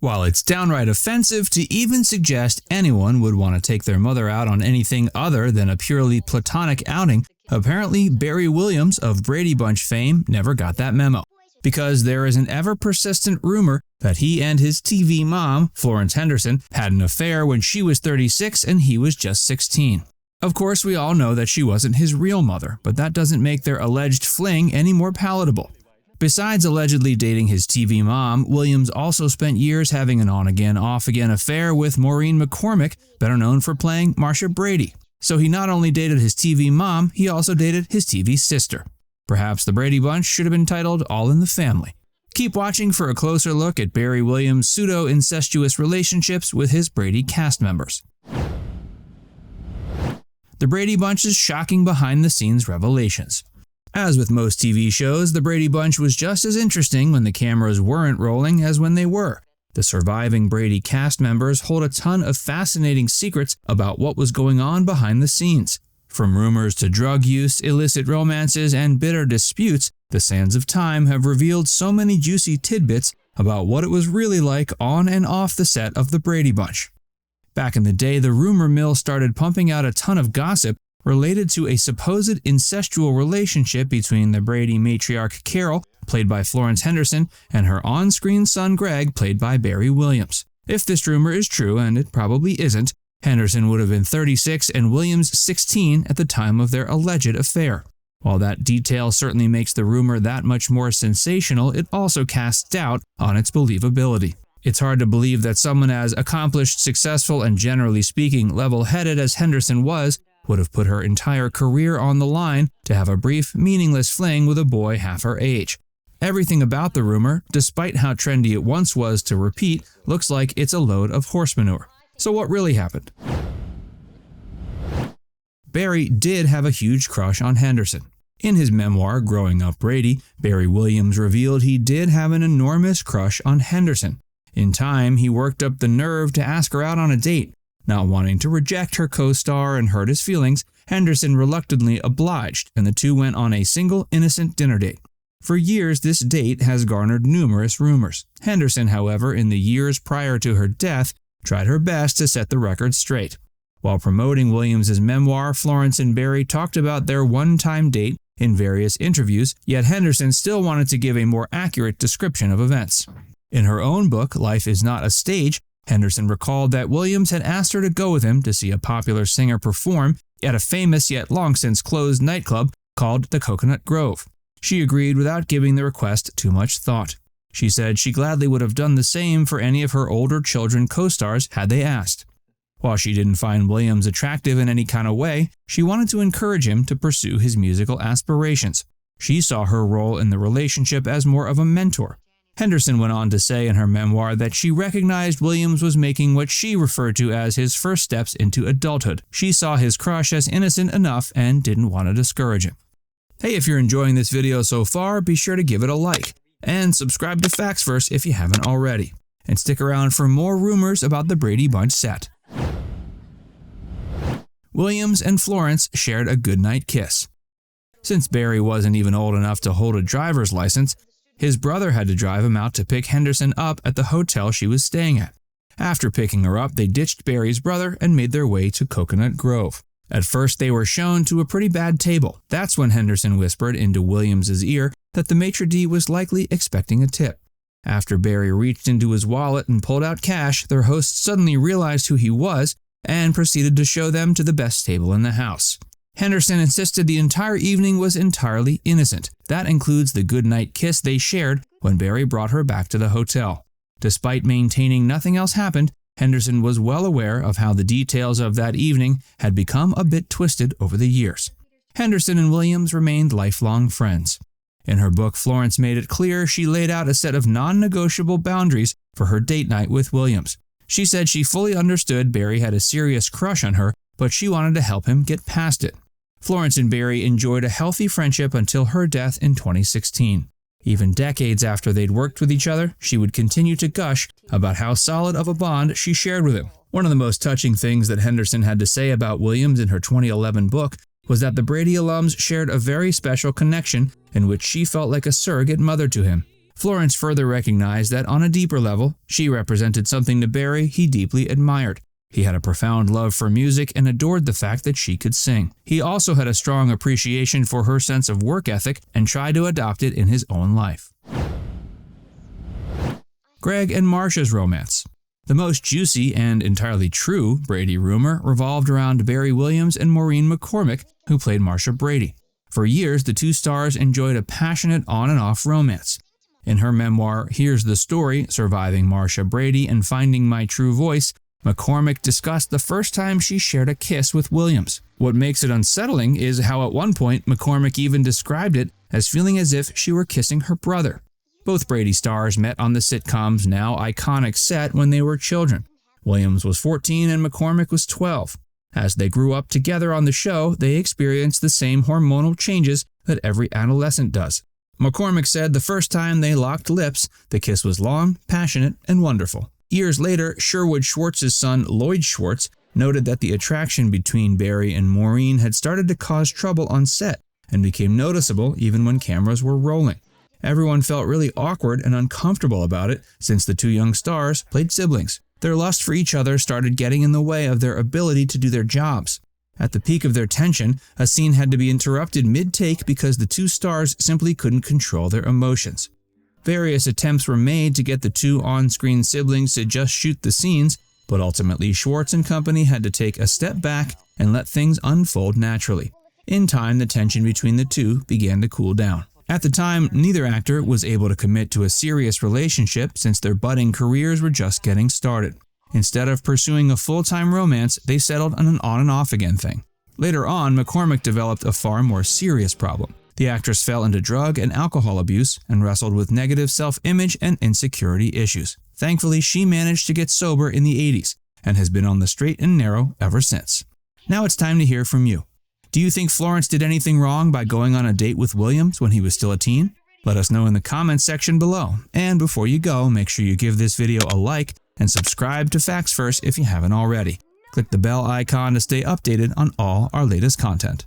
While it's downright offensive to even suggest anyone would want to take their mother out on anything other than a purely platonic outing, apparently Barry Williams of Brady Bunch fame never got that memo, because there is an ever-persistent rumor that he and his TV mom, Florence Henderson, had an affair when she was 36 and he was just 16. Of course, we all know that she wasn't his real mother, but that doesn't make their alleged fling any more palatable. Besides allegedly dating his TV mom, Williams also spent years having an on-again, off-again affair with Maureen McCormick, better known for playing Marcia Brady. So he not only dated his TV mom, he also dated his TV sister. Perhaps the Brady Bunch should have been titled All in the Family. Keep watching for a closer look at Barry Williams' pseudo-incestuous relationships with his Brady cast members. The Brady Bunch's shocking behind-the-scenes revelations. As with most TV shows, the Brady Bunch was just as interesting when the cameras weren't rolling as when they were. The surviving Brady cast members hold a ton of fascinating secrets about what was going on behind the scenes. From rumors to drug use, illicit romances, and bitter disputes, the sands of time have revealed so many juicy tidbits about what it was really like on and off the set of the Brady Bunch. Back in the day, the rumor mill started pumping out a ton of gossip related to a supposed incestual relationship between the Brady matriarch Carol, played by Florence Henderson, and her on-screen son Greg, played by Barry Williams. If this rumor is true, and it probably isn't, Henderson would have been 36 and Williams 16 at the time of their alleged affair. While that detail certainly makes the rumor that much more sensational, it also casts doubt on its believability. It's hard to believe that someone as accomplished, successful, and generally speaking level-headed as Henderson was would have put her entire career on the line to have a brief, meaningless fling with a boy half her age. Everything about the rumor, despite how trendy it once was to repeat, looks like it's a load of horse manure. So what really happened? Barry did have a huge crush on Henderson. In his memoir, Growing Up Brady, Barry Williams revealed he did have an enormous crush on Henderson. In time, he worked up the nerve to ask her out on a date. Not wanting to reject her co-star and hurt his feelings, Henderson reluctantly obliged, and the two went on a single innocent dinner date. For years, this date has garnered numerous rumors. Henderson, however, in the years prior to her death, tried her best to set the record straight. While promoting Williams' memoir, Florence and Barry talked about their one-time date in various interviews, yet Henderson still wanted to give a more accurate description of events. In her own book, Life is Not a Stage, Henderson recalled that Williams had asked her to go with him to see a popular singer perform at a famous yet long since closed nightclub called the Coconut Grove. She agreed without giving the request too much thought. She said she gladly would have done the same for any of her older children co-stars had they asked. While she didn't find Williams attractive in any kind of way, she wanted to encourage him to pursue his musical aspirations. She saw her role in the relationship as more of a mentor. Henderson went on to say in her memoir that she recognized Williams was making what she referred to as his first steps into adulthood. She saw his crush as innocent enough and didn't want to discourage him. Hey, if you're enjoying this video so far, be sure to give it a like. And subscribe to Factsverse if you haven't already. And stick around for more rumors about the Brady Bunch set. Williams and Florence shared a goodnight kiss. Since Barry wasn't even old enough to hold a driver's license, his brother had to drive him out to pick Henderson up at the hotel she was staying at. After picking her up, they ditched Barry's brother and made their way to Coconut Grove. At first, they were shown to a pretty bad table. That's when Henderson whispered into Williams' ear that the maitre d' was likely expecting a tip. After Barry reached into his wallet and pulled out cash, their host suddenly realized who he was and proceeded to show them to the best table in the house. Henderson insisted the entire evening was entirely innocent. That includes the goodnight kiss they shared when Barry brought her back to the hotel. Despite maintaining nothing else happened, Henderson was well aware of how the details of that evening had become a bit twisted over the years. Henderson and Williams remained lifelong friends. In her book, Florence made it clear she laid out a set of non-negotiable boundaries for her date night with Williams. She said she fully understood Barry had a serious crush on her, but she wanted to help him get past it. Florence and Barry enjoyed a healthy friendship until her death in 2016. Even decades after they'd worked with each other, she would continue to gush about how solid of a bond she shared with him. One of the most touching things that Henderson had to say about Williams in her 2011 book was that the Brady alums shared a very special connection in which she felt like a surrogate mother to him. Florence further recognized that on a deeper level, she represented something to Barry he deeply admired. He had a profound love for music and adored the fact that she could sing. He also had a strong appreciation for her sense of work ethic and tried to adopt it in his own life. Greg and Marcia's romance. The most juicy and entirely true Brady rumor revolved around Barry Williams and Maureen McCormick, who played Marcia Brady. For years, the two stars enjoyed a passionate on and off romance. In her memoir, Here's the Story, Surviving Marcia Brady and Finding My True Voice, McCormick discussed the first time she shared a kiss with Williams. What makes it unsettling is how at one point McCormick even described it as feeling as if she were kissing her brother. Both Brady stars met on the sitcom's now iconic set when they were children. Williams was 14 and McCormick was 12. As they grew up together on the show, they experienced the same hormonal changes that every adolescent does. McCormick said the first time they locked lips, the kiss was long, passionate, and wonderful. Years later, Sherwood Schwartz's son Lloyd Schwartz noted that the attraction between Barry and Maureen had started to cause trouble on set and became noticeable even when cameras were rolling. Everyone felt really awkward and uncomfortable about it since the two young stars played siblings. Their lust for each other started getting in the way of their ability to do their jobs. At the peak of their tension, a scene had to be interrupted mid-take because the two stars simply couldn't control their emotions. Various attempts were made to get the two on-screen siblings to just shoot the scenes, but ultimately Schwartz and company had to take a step back and let things unfold naturally. In time, the tension between the two began to cool down. At the time, neither actor was able to commit to a serious relationship since their budding careers were just getting started. Instead of pursuing a full-time romance, they settled on an on-and-off-again thing. Later on, McCormick developed a far more serious problem. The actress fell into drug and alcohol abuse and wrestled with negative self-image and insecurity issues. Thankfully, she managed to get sober in the 80s and has been on the straight and narrow ever since. Now it's time to hear from you. Do you think Florence did anything wrong by going on a date with Williams when he was still a teen? Let us know in the comments section below. And before you go, make sure you give this video a like and subscribe to Facts First if you haven't already. Click the bell icon to stay updated on all our latest content.